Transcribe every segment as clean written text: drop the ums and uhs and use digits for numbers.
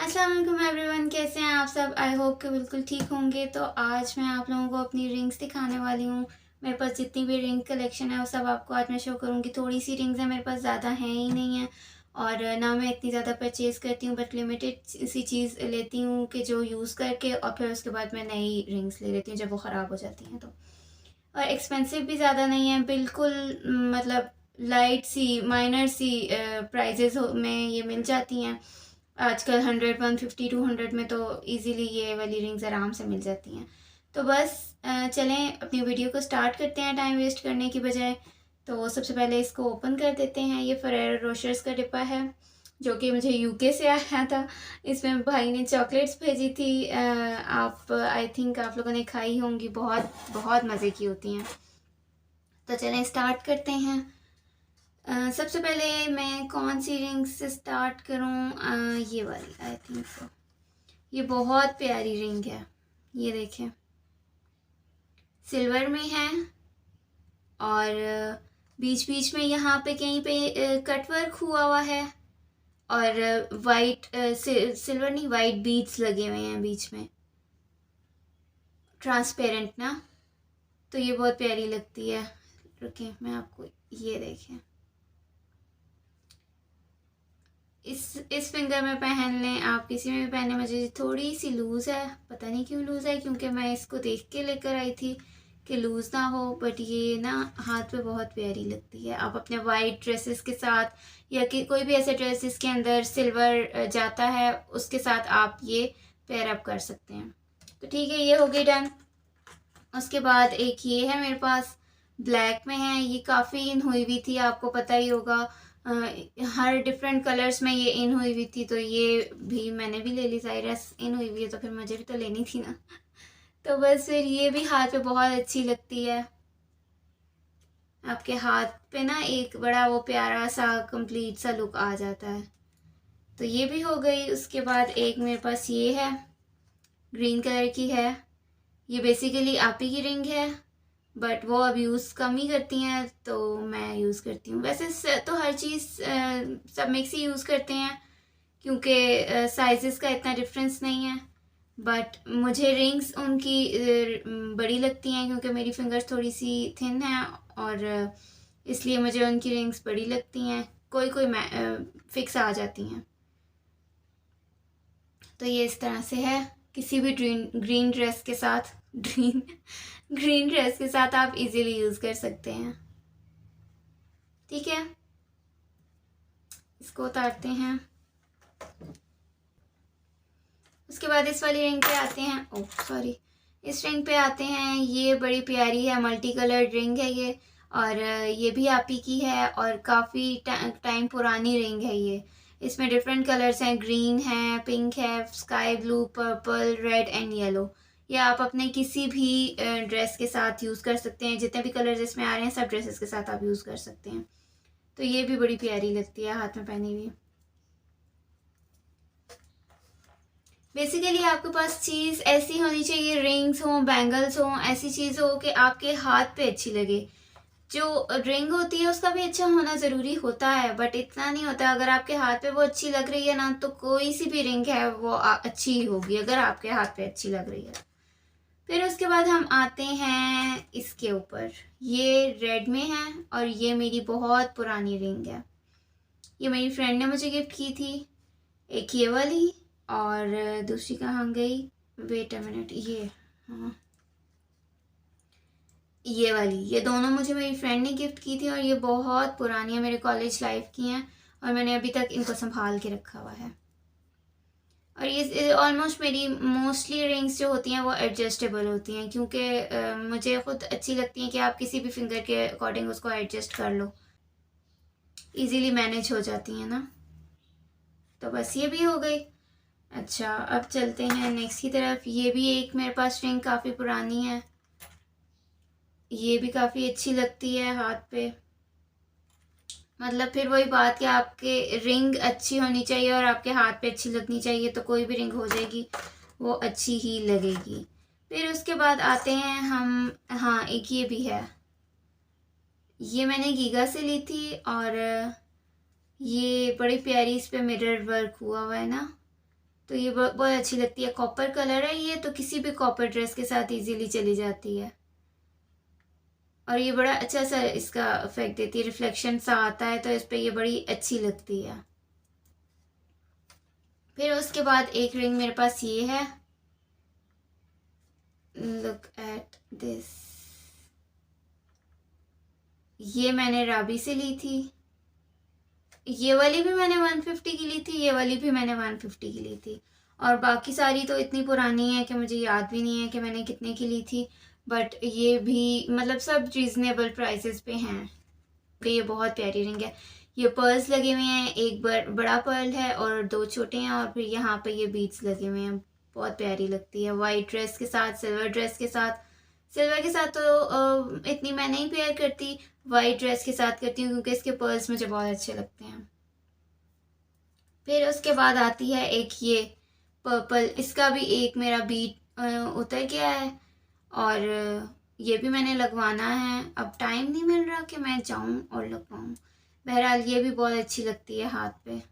अस्सलाम वालेकुम एवरीवन, कैसे हैं आप सब। आई होप कि बिल्कुल ठीक होंगे। तो आज मैं आप लोगों को अपनी रिंग्स दिखाने वाली हूँ। मेरे पास जितनी भी रिंग कलेक्शन है वो सब आपको आज मैं शो करूँगी। थोड़ी सी रिंग्स हैं मेरे पास, ज़्यादा हैं ही नहीं है। और ना मैं इतनी ज़्यादा परचेज़ करती हूँ, बट लिमिटेड सी चीज़ लेती हूँ कि जो यूज़ करके और फिर उसके बाद मैं नई रिंग्स ले लेती हूँ जब वो ख़राब हो जाती हैं तो। और एक्सपेंसिव भी ज़्यादा नहीं है, बिल्कुल मतलब लाइट सी माइनर सी प्राइजेज़ में ये मिल जाती हैं। आजकल 100, 150, 200 में तो इजीली ये वाली रिंग्स आराम से मिल जाती हैं। तो बस चलें अपनी वीडियो को स्टार्ट करते हैं टाइम वेस्ट करने की बजाय। तो सबसे पहले इसको ओपन कर देते हैं। ये फरेरो रोशर्स का डिब्बा है जो कि मुझे यूके से आया था। इसमें भाई ने चॉकलेट्स भेजी थी। आप आई थिंक आप लोगों ने खाई होंगी, बहुत बहुत मज़े की होती हैं। तो चलें स्टार्ट करते हैं। सबसे पहले मैं कौन सी रिंग से स्टार्ट करूं? ये वाली आई थिंक सो। ये बहुत प्यारी रिंग है, ये देखें, सिल्वर में है। और बीच बीच में यहाँ पे कहीं पे कटवर्क हुआ हुआ है। और वाइट सिल्वर नहीं, वाइट बीड्स लगे हुए हैं बीच में, ट्रांसपेरेंट ना। तो ये बहुत प्यारी लगती है। रुकिए मैं आपको, ये देखें, इस फिंगर में पहन लें, आप किसी में भी पहने। मुझे थोड़ी सी लूज़ है, पता नहीं क्यों लूज़ है, क्योंकि मैं इसको देख के लेकर आई थी कि लूज़ ना हो। बट ये ना हाथ पे बहुत प्यारी लगती है। आप अपने वाइट ड्रेसेस के साथ या कि कोई भी ऐसे ड्रेस जिसके अंदर सिल्वर जाता है उसके साथ आप ये पेयर अप कर सकते हैं। तो ठीक है, ये हो गई डन। उसके बाद एक ये है मेरे पास, ब्लैक में है। ये काफ़ी इन हुई हुई थी, आपको पता ही होगा। हर डिफरेंट कलर्स में ये इन हुई हुई थी, तो ये भी मैंने भी ले ली। ज़ाहिर इन हुई हुई है तो फिर मुझे भी तो लेनी थी ना। तो बस फिर ये भी हाथ पे बहुत अच्छी लगती है। आपके हाथ पे ना एक बड़ा वो प्यारा सा कंप्लीट सा लुक आ जाता है। तो ये भी हो गई। उसके बाद एक मेरे पास ये है, ग्रीन कलर की है। ये बेसिकली आप ही की रिंग है, बट वो अब यूज़ कम ही करती हैं तो मैं यूज़ करती हूँ। वैसे तो हर चीज़ सब मिक्स ही यूज़ करते हैं, क्योंकि साइज़ेस का इतना डिफरेंस नहीं है। बट मुझे रिंग्स उनकी बड़ी लगती हैं, क्योंकि मेरी फिंगर्स थोड़ी सी थिन हैं, और इसलिए मुझे उनकी रिंग्स बड़ी लगती हैं। कोई कोई फिक्स आ जाती हैं। तो ये इस तरह से है। किसी भी ग्रीन ड्रेस के साथ ग्रीन ग्रीन ड्रेस के साथ आप इजीली यूज़ कर सकते हैं। ठीक है, इसको उतारते हैं। उसके बाद इस वाली रिंग पे आते हैं। ओह सॉरी, इस रिंग पे आते हैं। ये बड़ी प्यारी है, मल्टी कलर्ड रिंग है ये। और ये भी आप ही की है और काफ़ी टाइम पुरानी रिंग है ये। इसमें डिफरेंट कलर्स हैं, ग्रीन है, पिंक है, sky blue, purple, red and yellow. ये आप अपने किसी भी ड्रेस के साथ यूज़ कर सकते हैं। जितने भी कलर्स इसमें आ रहे हैं सब ड्रेसेस के साथ आप यूज़ कर सकते हैं। तो ये भी बड़ी प्यारी लगती है हाथ में पहनी हुई। बेसिकली आपके पास चीज़ ऐसी होनी चाहिए, रिंग्स हों, बैंगल्स हों, ऐसी चीज़ हो कि आपके हाथ पे अच्छी लगे। जो रिंग होती है उसका भी अच्छा होना ज़रूरी होता है, बट इतना नहीं होता। अगर आपके हाथ पे वो अच्छी लग रही है ना, तो कोई सी भी रिंग है वो अच्छी ही होगी अगर आपके हाथ पे अच्छी लग रही है। फिर उसके बाद हम आते हैं इसके ऊपर। ये रेड में है और ये मेरी बहुत पुरानी रिंग है। ये मेरी फ्रेंड ने मुझे गिफ्ट की थी, एक ये वाली, और दूसरी कहाँ गई, वेट अ मिनट, ये, हाँ ये वाली। ये दोनों मुझे मेरी फ्रेंड ने गिफ्ट की थी और ये बहुत पुरानी है, मेरे कॉलेज लाइफ की हैं, और मैंने अभी तक इनको संभाल के रखा हुआ है। और ये ऑलमोस्ट मेरी मोस्टली रिंग्स जो होती हैं वो एडजस्टेबल होती हैं, क्योंकि मुझे ख़ुद अच्छी लगती हैं कि आप किसी भी फिंगर के अकॉर्डिंग उसको एडजस्ट कर लो, इजीली मैनेज हो जाती हैं ना। तो बस ये भी हो गई। अच्छा, अब चलते हैं नेक्स्ट की तरफ। ये भी एक मेरे पास रिंग काफ़ी पुरानी है। ये भी काफ़ी अच्छी लगती है हाथ पे। मतलब फिर वही बात कि आपके रिंग अच्छी होनी चाहिए और आपके हाथ पे अच्छी लगनी चाहिए, तो कोई भी रिंग हो जाएगी वो अच्छी ही लगेगी। फिर उसके बाद आते हैं हम, हाँ एक ये भी है। ये मैंने गीगा से ली थी और ये बड़ी प्यारी, इस पे मिरर वर्क हुआ हुआ है ना, तो ये बहुत अच्छी लगती है। कॉपर कलर है ये, तो किसी भी कॉपर ड्रेस के साथ इजीली चली जाती है। और ये बड़ा अच्छा सा इसका इफेक्ट देती है, रिफ्लेक्शन सा आता है, तो इस पर ये बड़ी अच्छी लगती है। फिर उसके बाद एक रिंग मेरे पास ये है, लुक एट दिस। ये मैंने राबी से ली थी। ये वाली भी मैंने 150 की ली थी, ये वाली भी मैंने 150 की ली थी। और बाकी सारी तो इतनी पुरानी है कि मुझे याद भी नहीं है कि मैंने कितने की ली थी। बट ये भी मतलब सब रीज़नेबल प्राइसेस पे हैं। ये बहुत प्यारी रिंग है। ये पर्ल्स लगे हुए हैं, एक बड़ा पर्ल है और दो छोटे हैं, और फिर यहाँ पे ये बीड्स लगे हुए हैं। बहुत प्यारी लगती है वाइट ड्रेस के साथ, सिल्वर ड्रेस के साथ। सिल्वर के साथ तो इतनी मैं नहीं पेयर करती, वाइट ड्रेस के साथ करती हूँ क्योंकि इसके पर्ल्स मुझे बहुत अच्छे लगते हैं। फिर उसके बाद आती है एक ये पर्पल, इसका भी एक मेरा बीट उतर गया है और ये भी मैंने लगवाना है। अब टाइम नहीं मिल रहा कि मैं जाऊं और लगवाऊं। बहरहाल ये भी बहुत अच्छी लगती है हाथ पे,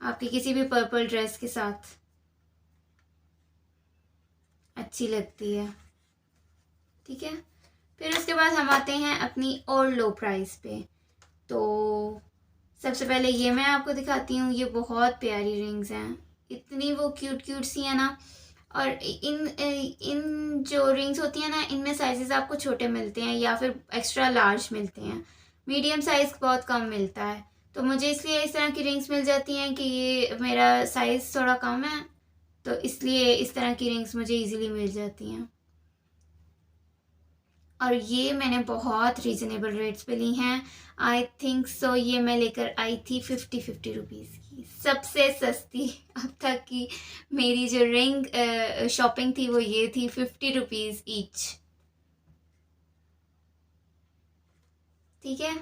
आपकी किसी भी पर्पल ड्रेस के साथ अच्छी लगती है। ठीक है, फिर उसके बाद हम आते हैं अपनी और लो प्राइस पे। तो सबसे पहले ये मैं आपको दिखाती हूँ। ये बहुत प्यारी रिंग्स हैं, इतनी वो क्यूट क्यूट सी है ना। और इन जो रिंग्स होती हैं ना, इनमें साइजेस आपको छोटे मिलते हैं या फिर एक्स्ट्रा लार्ज मिलते हैं, मीडियम साइज़ बहुत कम मिलता है। तो मुझे इसलिए इस तरह की रिंग्स मिल जाती हैं कि ये मेरा साइज़ थोड़ा कम है, तो इसलिए इस तरह की रिंग्स मुझे इजीली मिल जाती हैं। और ये मैंने बहुत रीज़नेबल रेट्स पे ली हैं। आई थिंक सो ये मैं लेकर आई थी 50 रुपीज़ की, सबसे सस्ती अब तक की मेरी जो रिंग शॉपिंग थी वो ये थी, 50 रुपीज़ ईच। ठीक है,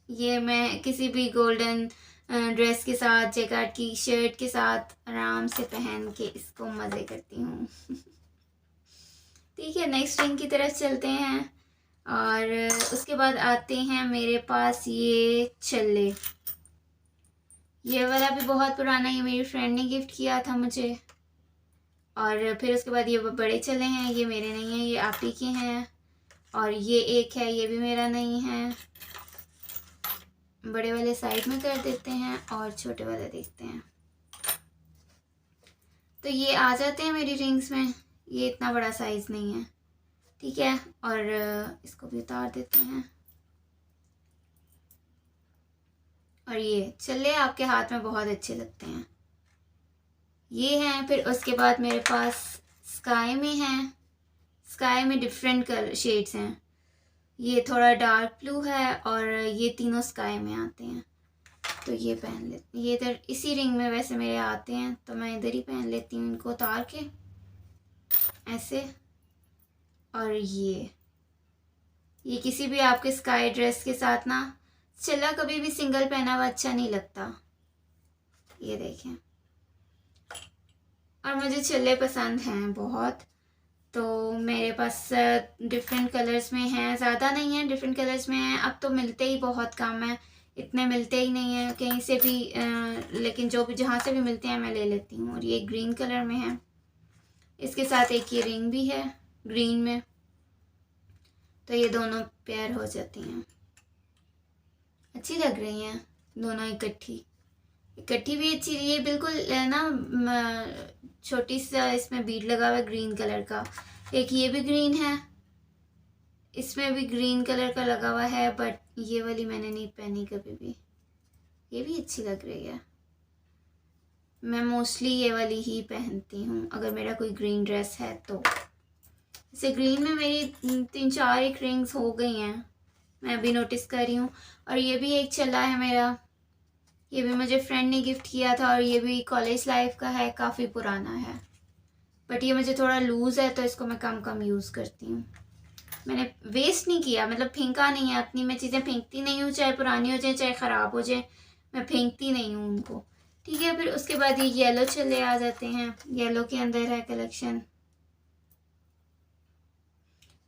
ये मैं किसी भी गोल्डन ड्रेस के साथ, जैकेट की शर्ट के साथ आराम से पहन के इसको मज़े करती हूँ। ठीक है, नेक्स्ट रिंग की तरफ चलते हैं। और उसके बाद आते हैं मेरे पास ये छल्ले। ये वाला भी बहुत पुराना, ये मेरी फ्रेंड ने गिफ्ट किया था मुझे। और फिर उसके बाद ये बड़े छल्ले हैं, ये मेरे नहीं हैं, ये आप ही के हैं। और ये एक है, ये भी मेरा नहीं है। बड़े वाले साइड में कर देते हैं और छोटे वाले देखते हैं। तो ये आ जाते हैं मेरी रिंग्स में, ये इतना बड़ा साइज़ नहीं है। ठीक है, और इसको भी उतार देते हैं। और ये छल्ले आपके हाथ में बहुत अच्छे लगते हैं, ये हैं। फिर उसके बाद मेरे पास स्काई में हैं। स्काई में डिफरेंट कलर शेड्स हैं, ये थोड़ा डार्क ब्लू है और ये तीनों स्काई में आते हैं। तो ये पहन लेते, ये इधर इसी रिंग में वैसे मेरे आते हैं, तो मैं इधर ही पहन लेती हूँ इनको उतार के ऐसे। और ये किसी भी आपके स्काई ड्रेस के साथ ना, छल्ला कभी भी सिंगल पहना हुआ अच्छा नहीं लगता। ये देखें, और मुझे छल्ले पसंद हैं बहुत, तो मेरे पास डिफरेंट कलर्स में हैं, ज़्यादा नहीं है, डिफरेंट कलर्स में हैं। अब तो मिलते ही बहुत कम है, इतने मिलते ही नहीं हैं कहीं से भी, लेकिन जो भी जहाँ से भी मिलते हैं मैं ले लेती हूँ। और ये ग्रीन कलर में है, इसके साथ एक ये रिंग भी है ग्रीन में, तो ये दोनों पेयर हो जाती हैं। अच्छी लग रही हैं दोनों इकट्ठी, इकट्ठी भी अच्छी। ये बिल्कुल ना छोटी सा इसमें बीड लगा हुआ है ग्रीन कलर का। एक ये भी ग्रीन है, इसमें भी ग्रीन कलर का लगा हुआ है, बट ये वाली मैंने नहीं पहनी कभी भी। ये भी अच्छी लग रही है, मैं मोस्टली ये वाली ही पहनती हूँ अगर मेरा कोई ग्रीन ड्रेस है तो। इसे ग्रीन में मेरी 3-4 एक रिंग्स हो गई हैं, मैं अभी नोटिस कर रही हूँ। और ये भी एक चला है मेरा, ये भी मुझे फ्रेंड ने गिफ्ट किया था और ये भी कॉलेज लाइफ का है, काफ़ी पुराना है, बट ये मुझे थोड़ा लूज़ है तो इसको मैं कम कम यूज़ करती हूँ। मैंने वेस्ट नहीं किया, मतलब फेंका नहीं है। अपनी मैं चीज़ें फेंकती नहीं हूँ, चाहे पुरानी हो जाए चाहे ख़राब हो जाए, मैं फेंकती नहीं हूँ उनको। ठीक है, फिर उसके बाद ये येलो चले आ जाते हैं। येलो के अंदर है कलेक्शन,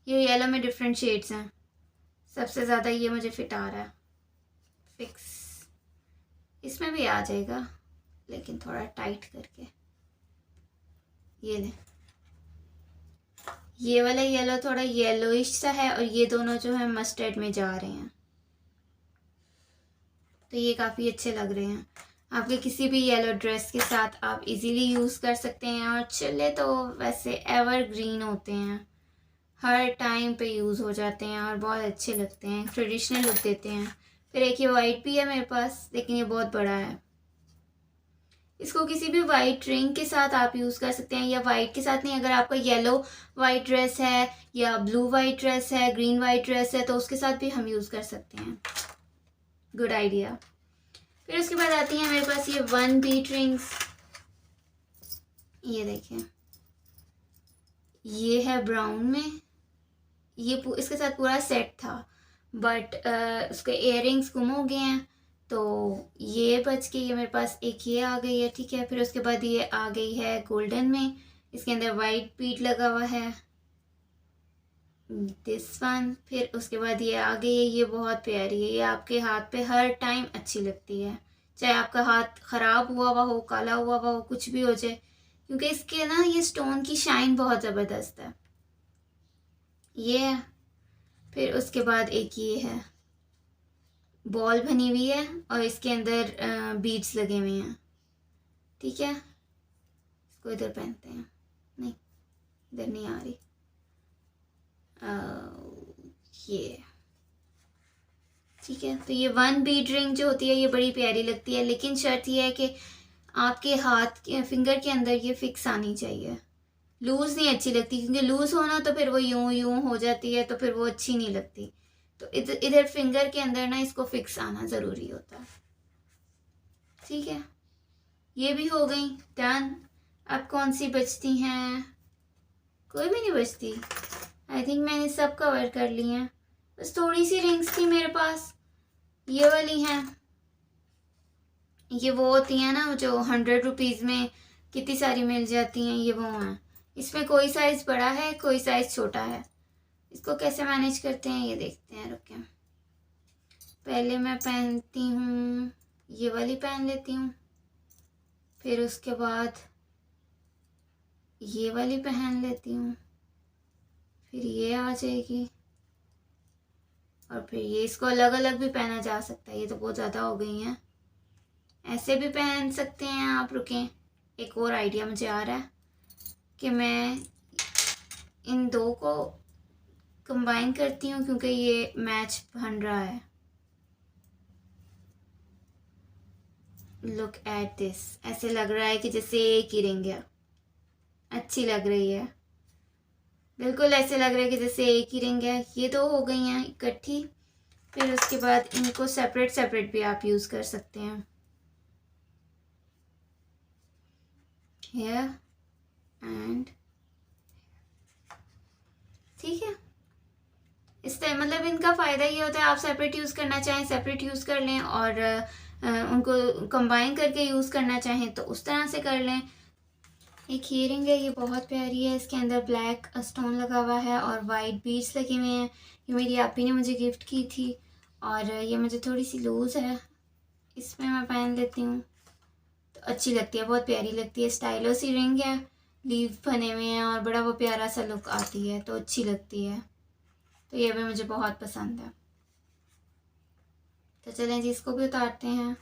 ये येलो में डिफरेंट शेड्स हैं। सबसे ज़्यादा ये मुझे फिट आ रहा है, फिक्स, इसमें भी आ जाएगा। लेकिन थोड़ा टाइट करके। ये ले, ये वाला येलो थोड़ा येलोइश सा है और ये दोनों जो है मस्टर्ड में जा रहे हैं, तो ये काफ़ी अच्छे लग रहे हैं। आपके किसी भी येलो ड्रेस के साथ आप इजीली यूज़ कर सकते हैं। और चले तो वैसे एवरग्रीन होते हैं, हर टाइम पे यूज़ हो जाते हैं और बहुत अच्छे लगते हैं, ट्रेडिशनल लुक देते हैं। फिर एक ये वाइट भी है मेरे पास, लेकिन ये बहुत बड़ा है। इसको किसी भी वाइट रिंग के साथ आप यूज़ कर सकते हैं, या वाइट के साथ नहीं, अगर आपका येलो वाइट ड्रेस है या ब्लू वाइट ड्रेस है, ग्रीन वाइट ड्रेस है, तो उसके साथ भी हम यूज़ कर सकते हैं। Good idea. फिर उसके बाद आती है मेरे पास ये 1 बीट रिंग्स। ये देखें, ये है ब्राउन में, ये इसके साथ पूरा सेट था, बट उसके इयररिंग्स गुम हो गए हैं, तो ये बच के ये मेरे पास एक ये आ गई है, ठीक है। फिर उसके बाद ये आ गई है गोल्डन में, इसके अंदर वाइट बीट लगा हुआ है, दिस वन। फिर उसके बाद ये आ गई है, ये बहुत प्यारी है, ये आपके हाथ पे हर टाइम अच्छी लगती है, चाहे आपका हाथ ख़राब हुआ हुआ हो, काला हुआ हुआ हो, कुछ भी हो जाए, क्योंकि इसके ना ये स्टोन की शाइन बहुत ज़बरदस्त है। ये है। फिर उसके बाद एक ये है, बॉल बनी हुई है और इसके अंदर बीड्स लगे हुए हैं, ठीक है। इसको इधर पहनते हैं, नहीं इधर नहीं आ रही, ये ठीक है। तो ये 1 बीड रिंग जो होती है ये बड़ी प्यारी लगती है, लेकिन शर्त ये है कि आपके हाथ के फिंगर के अंदर ये फिक्स आनी चाहिए, लूज़ नहीं अच्छी लगती, क्योंकि लूज़ होना तो फिर वो यूं यूं हो जाती है, तो फिर वो अच्छी नहीं लगती। तो इधर इधर फिंगर के अंदर ना इसको फिक्स आना ज़रूरी होता है, ठीक है। ये भी हो गई डन। अब कौन सी बचती हैं? कोई भी नहीं बचती। आई थिंक मैंने सब कवर कर ली हैं, बस थोड़ी सी रिंग्स थी मेरे पास, ये वाली हैं। ये वो होती हैं ना जो 100 रुपीज़ में कितनी सारी मिल जाती हैं, ये वो हैं। इसमें कोई साइज़ बड़ा है, कोई साइज़ छोटा है। इसको कैसे मैनेज करते हैं ये देखते हैं, रुकें। पहले मैं पहनती हूँ, ये वाली पहन लेती हूँ, फिर उसके बाद ये वाली पहन लेती हूँ, फिर ये आ जाएगी, और फिर ये। इसको अलग अलग भी पहना जा सकता है, ये तो बहुत ज़्यादा हो गई हैं। ऐसे भी पहन सकते हैं आप, रुकें एक और आइडिया मुझे आ रहा है कि मैं इन दो को कंबाइन करती हूँ, क्योंकि ये मैच बन रहा है। लुक एट दिस, ऐसे लग रहा है कि जैसे एक ही रिंग है, अच्छी लग रही है, बिल्कुल ऐसे लग रहा है कि जैसे एक ही रिंग है। ये दो हो गई हैं इकट्ठी। फिर उसके बाद इनको सेपरेट सेपरेट भी आप यूज़ कर सकते हैं, हेयर एंड, ठीक है। इस तरह मतलब इनका फ़ायदा ये होता है, आप सेपरेट यूज़ करना चाहें सेपरेट यूज़ कर लें, और उनको कंबाइन करके यूज़ करना चाहें तो उस तरह से कर लें। एक ईयरिंग है, ये बहुत प्यारी है, इसके अंदर ब्लैक स्टोन लगा हुआ है और वाइट बीड्स लगे हुए हैं। ये मेरी आपी ने मुझे गिफ्ट की थी, और ये मुझे थोड़ी सी लूज़ है, इसमें मैं पहन लेती हूँ तो अच्छी लगती है, बहुत प्यारी लगती है। स्टाइलो सी रिंग है, लीव बने हुए हैं और बड़ा वो प्यारा सा लुक आती है, तो अच्छी लगती है। तो ये भी मुझे बहुत पसंद है। तो चलें जी, इसको भी उतारते हैं।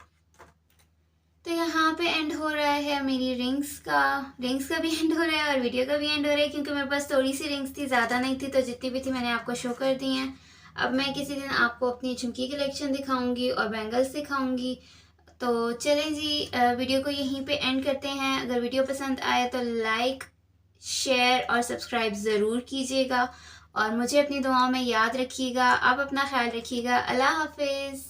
तो यहाँ पे एंड हो रहा है मेरी रिंग्स का भी एंड हो रहा है और वीडियो का भी एंड हो रहा है, क्योंकि मेरे पास थोड़ी सी रिंग्स थी, ज़्यादा नहीं थी, तो जितनी भी थी मैंने आपको शो कर दी हैं। अब मैं किसी दिन आपको अपनी झुमकी कलेक्शन दिखाऊंगी और बैंगल्स दिखाऊंगी। तो चलें जी, वीडियो को यहीं पे एंड करते हैं। अगर वीडियो पसंद आए तो लाइक, शेयर और सब्सक्राइब ज़रूर कीजिएगा, और मुझे अपनी दुआओं में याद रखिएगा। आप अपना ख्याल रखिएगा। अल्लाह हाफिज़।